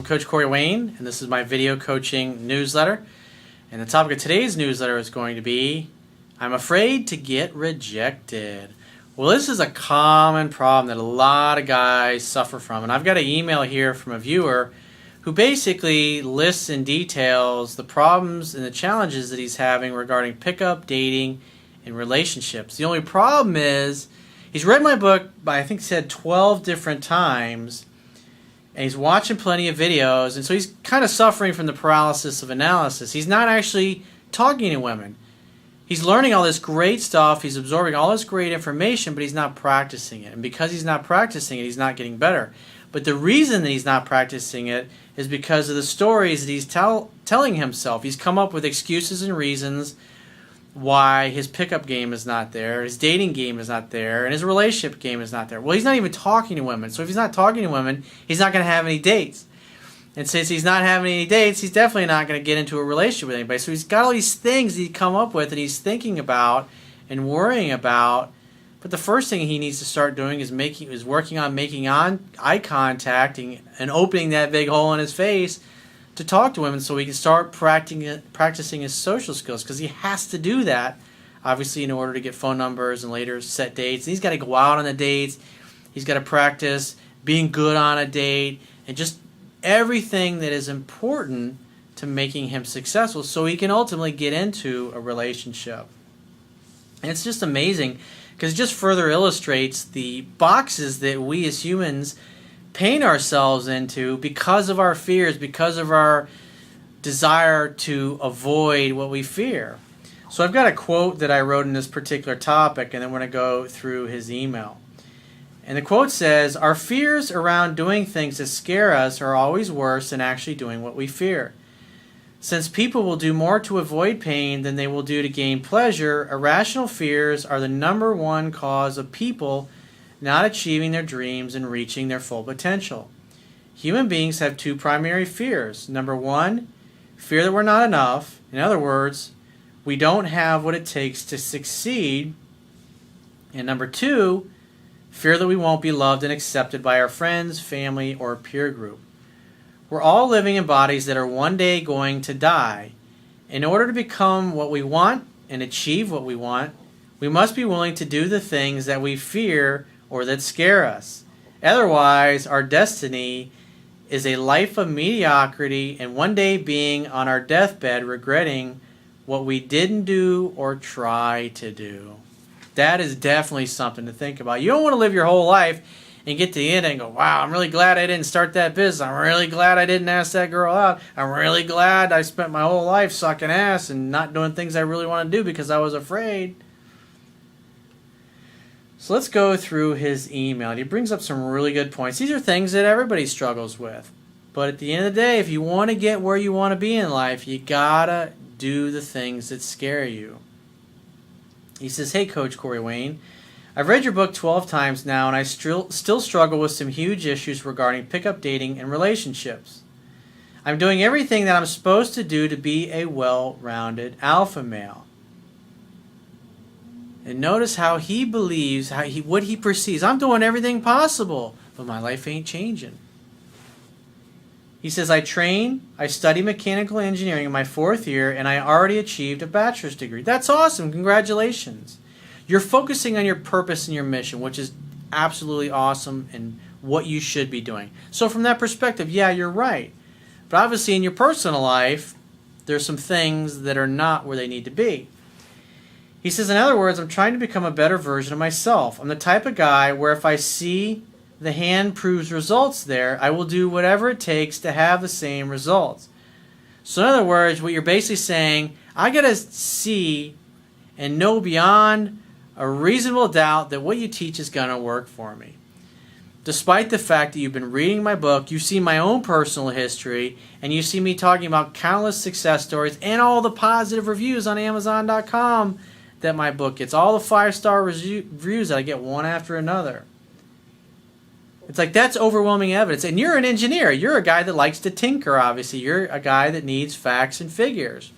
Coach Corey Wayne, and this is my video coaching newsletter. And the topic of today's newsletter is going to be, I'm afraid to get rejected. Well, this is a common problem that a lot of guys suffer from. And I've got an email here from a viewer who basically lists and details the problems and the challenges that he's having regarding pickup, dating, and relationships. The only problem is he's read my book, I think he said 12 different times, and he's watching plenty of videos, and so he's kind of suffering from the paralysis of analysis. He's not actually talking to women. He's learning all this great stuff, he's absorbing all this great information, but he's not practicing it. And because he's not practicing it, he's not getting better. But the reason that he's not practicing it is because of the stories that he's telling himself. He's come up with excuses and reasons why his pickup game is not there, his dating game is not there, and his relationship game is not there. Well, he's not even talking to women. So if he's not talking to women, he's not going to have any dates. And since he's not having any dates, he's definitely not going to get into a relationship with anybody. So he's got all these things that he come up with and he's thinking about and worrying about. But the first thing he needs to start doing is working on making eye contact and opening that big hole in his face to talk to women so he can start practicing his social skills, because he has to do that, obviously, in order to get phone numbers and later set dates. And he's got to go out on the dates. He's got to practice being good on a date and just everything that is important to making him successful so he can ultimately get into a relationship. And it's just amazing because it just further illustrates the boxes that we as humans paint ourselves into because of our fears, because of our desire to avoid what we fear. So I've got a quote that I wrote in this particular topic, and then we're going to go through his email. And the quote says, "Our fears around doing things that scare us are always worse than actually doing what we fear. Since people will do more to avoid pain than they will do to gain pleasure, irrational fears are the #1 cause of people not achieving their dreams and reaching their full potential. Human beings have 2 primary fears. Number 1, fear that we're not enough. In other words, we don't have what it takes to succeed. And number 2, fear that we won't be loved and accepted by our friends, family, or peer group. We're all living in bodies that are one day going to die. In order to become what we want and achieve what we want, we must be willing to do the things that we fear or that scare us. Otherwise, our destiny is a life of mediocrity and one day being on our deathbed regretting what we didn't do or try to do." That is definitely something to think about. You don't want to live your whole life and get to the end and go, wow, I'm really glad I didn't start that business. I'm really glad I didn't ask that girl out. I'm really glad I spent my whole life sucking ass and not doing things I really want to do because I was afraid. So let's go through his email. He brings up some really good points. These are things that everybody struggles with. But at the end of the day, if you want to get where you want to be in life, you gotta do the things that scare you. He says, "Hey, Coach Corey Wayne, I've read your book 12 times now, and I still struggle with some huge issues regarding pickup dating and relationships. I'm doing everything that I'm supposed to do to be a well-rounded alpha male." And notice how he believes, what he perceives. I'm doing everything possible, but my life ain't changing. He says, I study mechanical engineering in my 4th year, and I already achieved a bachelor's degree. That's awesome. Congratulations. You're focusing on your purpose and your mission, which is absolutely awesome and what you should be doing. So from that perspective, yeah, you're right. But obviously in your personal life, there's some things that are not where they need to be. He says, in other words, I'm trying to become a better version of myself. I'm the type of guy where if I see the hand proves results there, I will do whatever it takes to have the same results. So in other words, what you're basically saying, I got to see and know beyond a reasonable doubt that what you teach is going to work for me. Despite the fact that you've been reading my book, you see my own personal history, and you see me talking about countless success stories and all the positive reviews on Amazon.com that my book gets, all the 5-star reviews that I get one after another. It's like, that's overwhelming evidence. And you're an engineer. You're a guy that likes to tinker, obviously. You're a guy that needs facts and figures.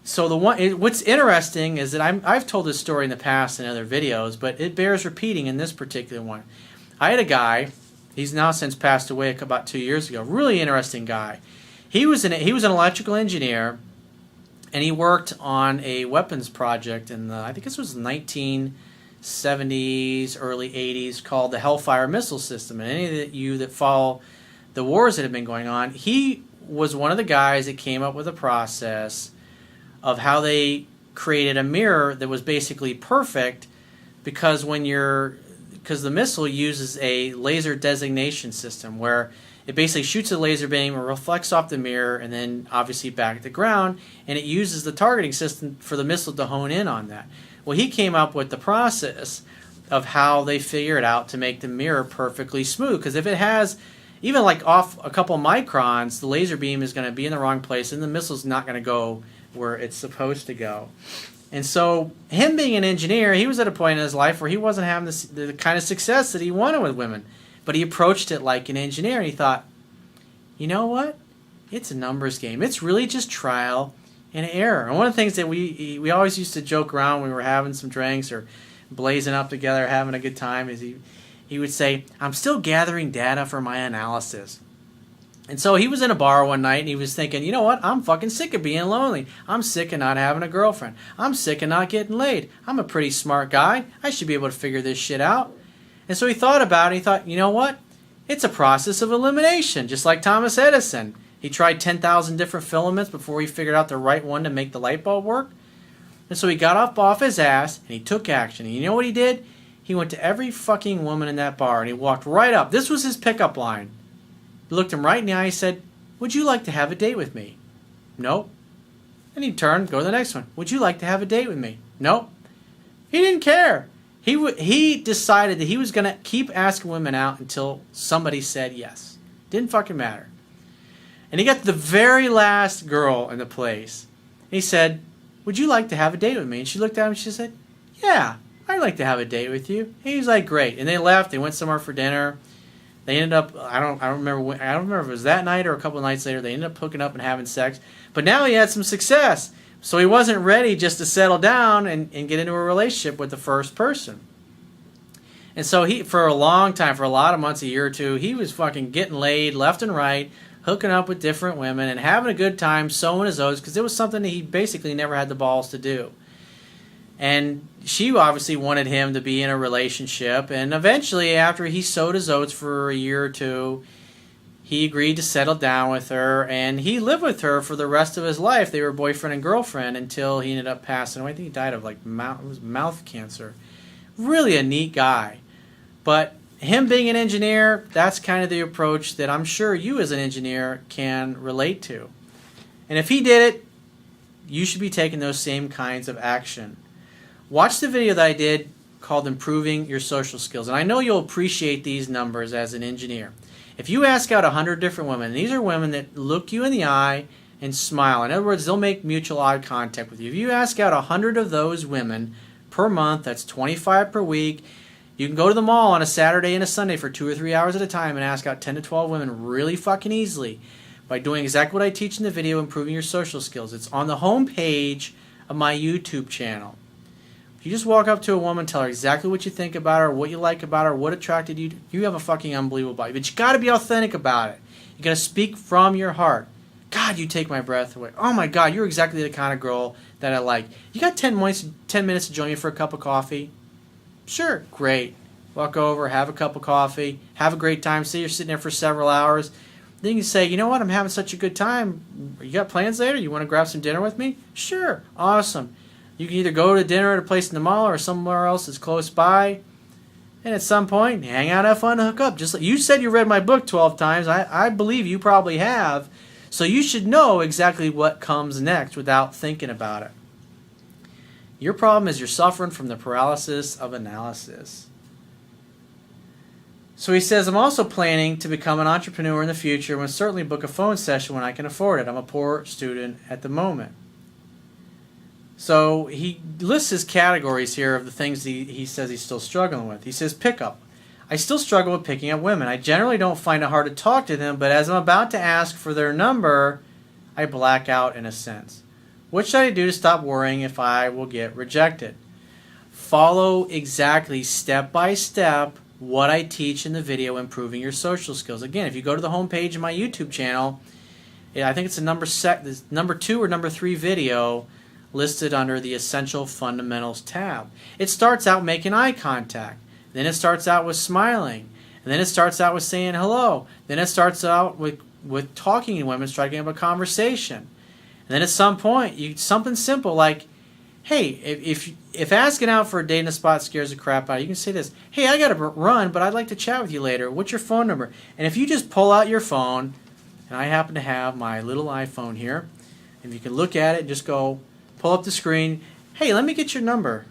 So what's interesting is that I've told this story in the past in other videos, but it bears repeating in this particular one. I had a guy, He's now since passed away about 2 years ago. Really interesting guy. He was an electrical engineer, and he worked on a weapons project in the, I think this was 1970s, early 80s, called the Hellfire missile system. And any of you that follow the wars that have been going on, he was one of the guys that came up with a process of how they created a mirror that was basically perfect, because because the missile uses a laser designation system where it basically shoots a laser beam and reflects off the mirror and then obviously back at the ground, and it uses the targeting system for the missile to hone in on that. Well, he came up with the process of how they figure it out to make the mirror perfectly smooth, because if it has even like off a couple microns, the laser beam is going to be in the wrong place and the missile's not going to go where it's supposed to go. And so him being an engineer, he was at a point in his life where he wasn't having the kind of success that he wanted with women. But he approached it like an engineer, and he thought, you know what? It's a numbers game. It's really just trial and error. And one of the things that we always used to joke around when we were having some drinks or blazing up together, having a good time, is he would say, I'm still gathering data for my analysis. And so he was in a bar one night and he was thinking, you know what? I'm fucking sick of being lonely. I'm sick of not having a girlfriend. I'm sick of not getting laid. I'm a pretty smart guy. I should be able to figure this shit out. And so he thought about it. He thought, you know what? It's a process of elimination, just like Thomas Edison. He tried 10,000 different filaments before he figured out the right one to make the light bulb work. And so he got up off his ass and he took action. And you know what he did? He went to every fucking woman in that bar and he walked right up. This was his pickup line. He looked him right in the eye and said, would you like to have a date with me? Nope. And he turned, go to the next one. Would you like to have a date with me? Nope. He didn't care. He decided that he was going to keep asking women out until somebody said yes. Didn't fucking matter. And he got to the very last girl in the place. And he said, would you like to have a date with me? And she looked at him and she said, yeah, I'd like to have a date with you. And he was like, great. And they left. They went somewhere for dinner. They ended up, I don't remember if it was that night or a couple of nights later, they ended up hooking up and having sex. But now he had some success. So he wasn't ready just to settle down and get into a relationship with the first person. And so he, for a long time, for a lot of months, a year or two, he was fucking getting laid left and right, hooking up with different women and having a good time, sowing his oats, because it was something that he basically never had the balls to do. And she obviously wanted him to be in a relationship. And eventually, after he sowed his oats for a year or two, he agreed to settle down with her. And he lived with her for the rest of his life. They were boyfriend and girlfriend until he ended up passing away. I think he died of like mouth cancer. Really a neat guy. But him being an engineer, that's kind of the approach that I'm sure you as an engineer can relate to. And if he did it, you should be taking those same kinds of action. Watch the video that I did called Improving Your Social Skills. And I know you'll appreciate these numbers as an engineer. If you ask out 100 different women, and these are women that look you in the eye and smile. In other words, they'll make mutual eye contact with you. If you ask out 100 of those women per month, that's 25 per week. You can go to the mall on a Saturday and a Sunday for 2 or 3 hours at a time and ask out 10 to 12 women really fucking easily by doing exactly what I teach in the video, Improving Your Social Skills. It's on the home page of my YouTube channel. If you just walk up to a woman, tell her exactly what you think about her, what you like about her, what attracted you, you have a fucking unbelievable body. But you got to be authentic about it. You got to speak from your heart. God, you take my breath away. Oh my God, you're exactly the kind of girl that I like. You got 10 minutes to join me for a cup of coffee? Sure, great. Walk over, have a cup of coffee, have a great time. Say you're sitting there for several hours. Then you can say, you know what, I'm having such a good time. You got plans later? You want to grab some dinner with me? Sure, awesome. You can either go to dinner at a place in the mall or somewhere else that's close by. And at some point, hang out, have fun, hook up. Just like you said you read my book 12 times. I believe you probably have. So you should know exactly what comes next without thinking about it. Your problem is you're suffering from the paralysis of analysis. So he says, I'm also planning to become an entrepreneur in the future and will certainly book a phone session when I can afford it. I'm a poor student at the moment. So he lists his categories here of the things he says he's still struggling with. He says, pickup. I still struggle with picking up women. I generally don't find it hard to talk to them, but as I'm about to ask for their number, I black out in a sense. What should I do to stop worrying if I will get rejected? Follow exactly step by step what I teach in the video, Improving Your Social Skills. Again, if you go to the homepage of my YouTube channel, I think it's the number 2 or number 3 video listed under the Essential Fundamentals tab. It starts out making eye contact. Then it starts out with smiling. And then it starts out with saying hello. Then it starts out with talking to women, striking up a conversation. And then at some point, something simple like, hey, if asking out for a date in a spot scares the crap out of you, you can say this: hey, I got to run, but I'd like to chat with you later. What's your phone number? And if you just pull out your phone, and I happen to have my little iPhone here, and you can look at it and just go, pull up the screen, hey, let me get your number.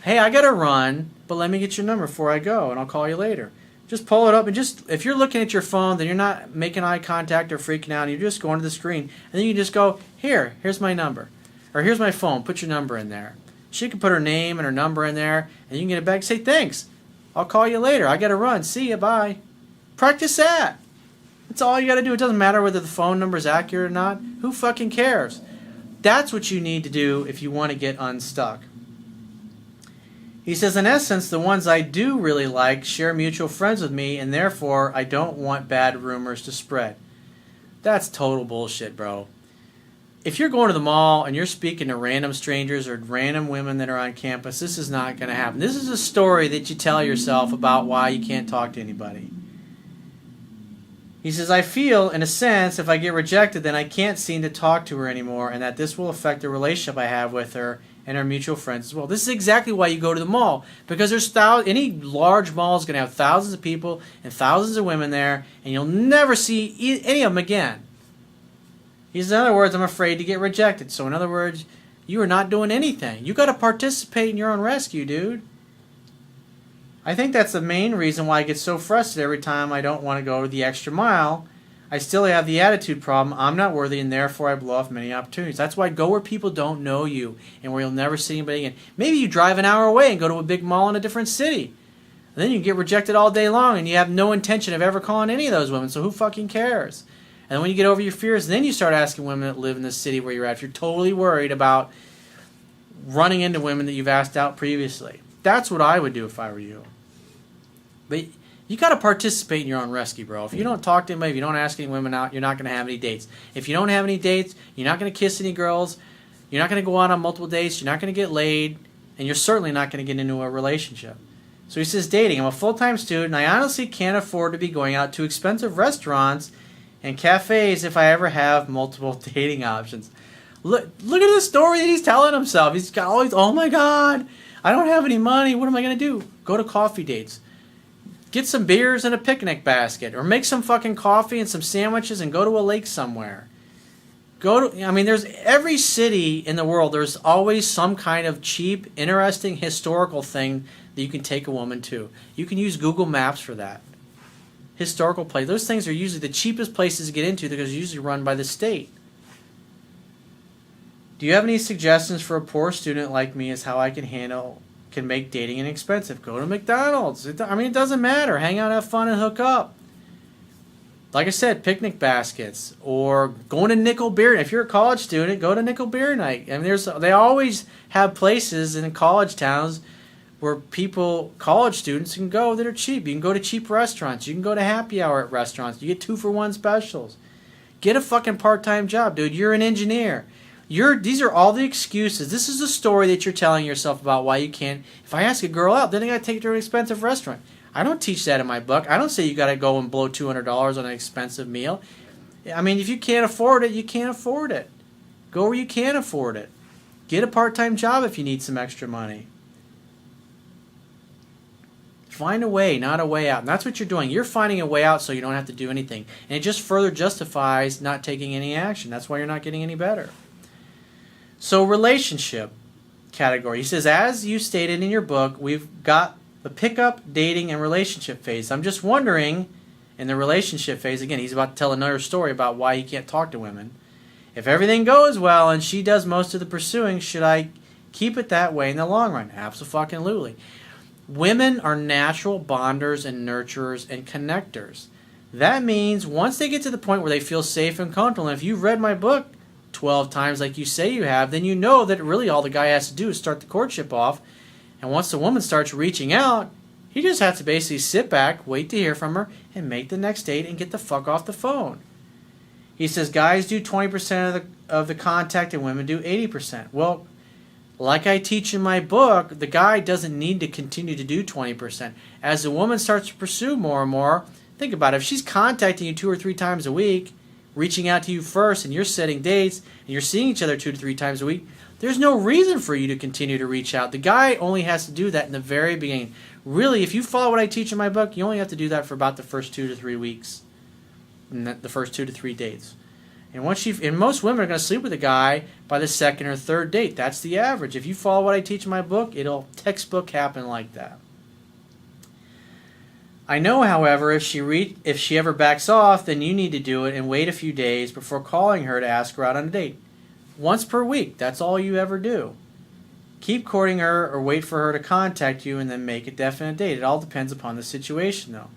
Hey, I got to run, but let me get your number before I go, and I'll call you later. Just pull it up, and just, if you're looking at your phone, then you're not making eye contact or freaking out, and you're just going to the screen, and then you just go, here's my number. Or here's my phone, put your number in there. She can put her name and her number in there, and you can get it back and say, thanks, I'll call you later. I got to run. See you, bye. Practice that. That's all you got to do. It doesn't matter whether the phone number is accurate or not. Who fucking cares? That's what you need to do if you want to get unstuck. He says, in essence, the ones I do really like share mutual friends with me, and therefore I don't want bad rumors to spread. That's total bullshit, bro. If you're going to the mall and you're speaking to random strangers or random women that are on campus, this is not going to happen. This is a story that you tell yourself about why you can't talk to anybody. He says, I feel, in a sense, if I get rejected, then I can't seem to talk to her anymore, and that this will affect the relationship I have with her and her mutual friends as well. This is exactly why you go to the mall, because there's any large mall is going to have thousands of people and thousands of women there, and you'll never see any of them again. He says, in other words, I'm afraid to get rejected. So in other words, you are not doing anything. You got to participate in your own rescue, dude. I think that's the main reason why I get so frustrated every time I don't want to go the extra mile. I still have the attitude problem. I'm not worthy, and therefore I blow off many opportunities. That's why go where people don't know you and where you'll never see anybody again. Maybe you drive an hour away and go to a big mall in a different city. And then you get rejected all day long, and you have no intention of ever calling any of those women, so who fucking cares? And when you get over your fears, then you start asking women that live in the city where you're at if you're totally worried about running into women that you've asked out previously. That's what I would do if I were you. But you got to participate in your own rescue, bro. If you don't talk to anybody, if you don't ask any women out, you're not going to have any dates. If you don't have any dates, you're not going to kiss any girls, you're not going to go out on multiple dates, you're not going to get laid, and you're certainly not going to get into a relationship. So he says, dating. I'm a full-time student, and I honestly can't afford to be going out to expensive restaurants and cafes if I ever have multiple dating options. Look at the story that he's telling himself. He's got all these, oh my God, I don't have any money. What am I going to do? Go to coffee dates. Get some beers and a picnic basket, or make some fucking coffee and some sandwiches and go to a lake somewhere. There's every city in the world, there's always some kind of cheap, interesting, historical thing that you can take a woman to. You can use Google Maps for that. Historical place. Those things are usually the cheapest places to get into because they're usually run by the state. Do you have any suggestions for a poor student like me as how I can make dating inexpensive? Go to McDonald's. It doesn't matter. Hang out, have fun, and hook up. Like I said, picnic baskets, or going to Nickel Beer. If you're a college student, go to Nickel Beer Night. They always have places in college towns where college students can go that are cheap. You can go to cheap restaurants. You can go to happy hour at restaurants. You get 2-for-1 specials. Get a fucking part-time job, dude. You're an engineer. These are all the excuses. This is the story that you're telling yourself about why you can't. If I ask a girl out, then I got to take her to an expensive restaurant. I don't teach that in my book. I don't say you got to go and blow $200 on an expensive meal. If you can't afford it, you can't afford it. Go where you can afford it. Get a part-time job if you need some extra money. Find a way, not a way out. And that's what you're doing. You're finding a way out so you don't have to do anything. And it just further justifies not taking any action. That's why you're not getting any better. So, relationship category. He says, as you stated in your book, we've got the pickup, dating, and relationship phase. I'm just wondering, in the relationship phase, again, he's about to tell another story about why he can't talk to women. If everything goes well and she does most of the pursuing, should I keep it that way in the long run? Abso-fucking-lutely. Women are natural bonders and nurturers and connectors. That means once they get to the point where they feel safe and comfortable, and if you've read my book 12 times like you say you have, then you know that really all the guy has to do is start the courtship off. And once the woman starts reaching out, You just have to basically sit back, wait to hear from her, and make the next date and get the fuck off the phone. He says guys do 20% of the contact and women do 80%. Well, like I teach in my book, the guy doesn't need to continue to do 20%. As the woman starts to pursue more and more, think about it. If she's contacting you 2 or 3 times a week, reaching out to you first, and you're setting dates, and you're seeing each other 2 to 3 times a week, there's no reason for you to continue to reach out. The guy only has to do that in the very beginning. Really, if you follow what I teach in my book, you only have to do that for about the first 2 to 3 weeks, and the first 2 to 3 dates. And most women are going to sleep with a guy by the second or third date. That's the average. If you follow what I teach in my book, it'll textbook happen like that. I know, however, if she ever backs off, then you need to do it and wait a few days before calling her to ask her out on a date. Once per week, that's all you ever do. Keep courting her or wait for her to contact you and then make a definite date. It all depends upon the situation, though.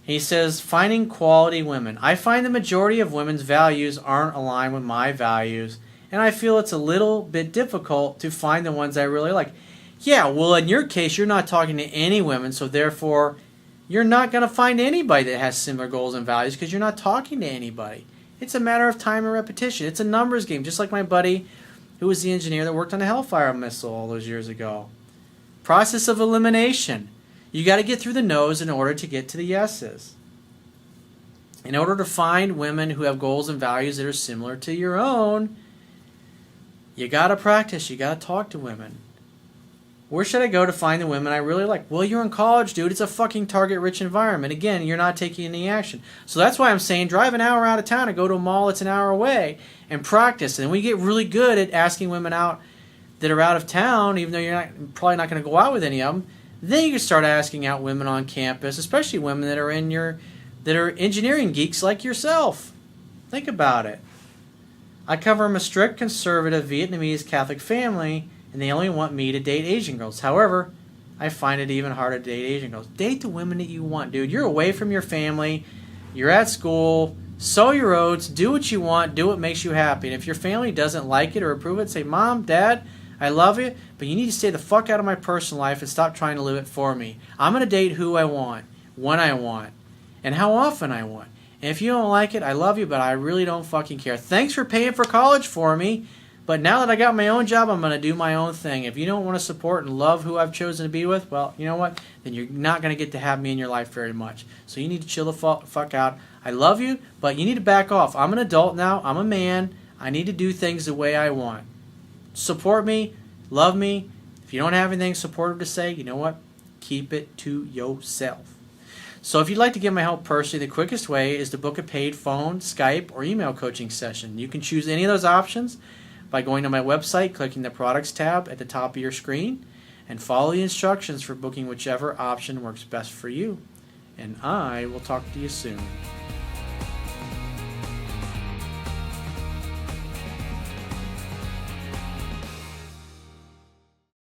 He says, finding quality women. I find the majority of women's values aren't aligned with my values, and I feel it's a little bit difficult to find the ones I really like. Yeah, well, in your case, you're not talking to any women, so therefore, you're not going to find anybody that has similar goals and values because you're not talking to anybody. It's a matter of time and repetition. It's a numbers game, just like my buddy who was the engineer that worked on the Hellfire missile all those years ago. Process of elimination. You got to get through the no's in order to get to the yeses. In order to find women who have goals and values that are similar to your own, you got to practice. You got to talk to women. Where should I go to find the women I really like? Well, you're in college, dude. It's a fucking target-rich environment. Again, you're not taking any action. So that's why I'm saying drive an hour out of town and go to a mall that's an hour away and practice. And we get really good at asking women out that are out of town, even though you're probably not going to go out with any of them. Then you can start asking out women on campus, especially women that are engineering geeks like yourself. Think about it. I come from a strict conservative Vietnamese Catholic family, and they only want me to date Asian girls. However, I find it even harder to date Asian girls. Date the women that you want, dude. You're away from your family. You're at school. Sow your oats. Do what you want. Do what makes you happy. And if your family doesn't like it or approve it, say, Mom, Dad, I love you, but you need to stay the fuck out of my personal life and stop trying to live it for me. I'm going to date who I want, when I want, and how often I want. And if you don't like it, I love you, but I really don't fucking care. Thanks for paying for college for me, but now that I got my own job, I'm going to do my own thing. If you don't want to support and love who I've chosen to be with, well, you know what? Then you're not going to get to have me in your life very much. So you need to chill the fuck out. I love you, but you need to back off. I'm an adult now. I'm a man. I need to do things the way I want. Support me, love me. If you don't have anything supportive to say, you know what? Keep it to yourself. So if you'd like to get my help personally, the quickest way is to book a paid phone, Skype, or email coaching session. You can choose any of those options by going to my website, clicking the Products tab at the top of your screen, and follow the instructions for booking whichever option works best for you. And I will talk to you soon.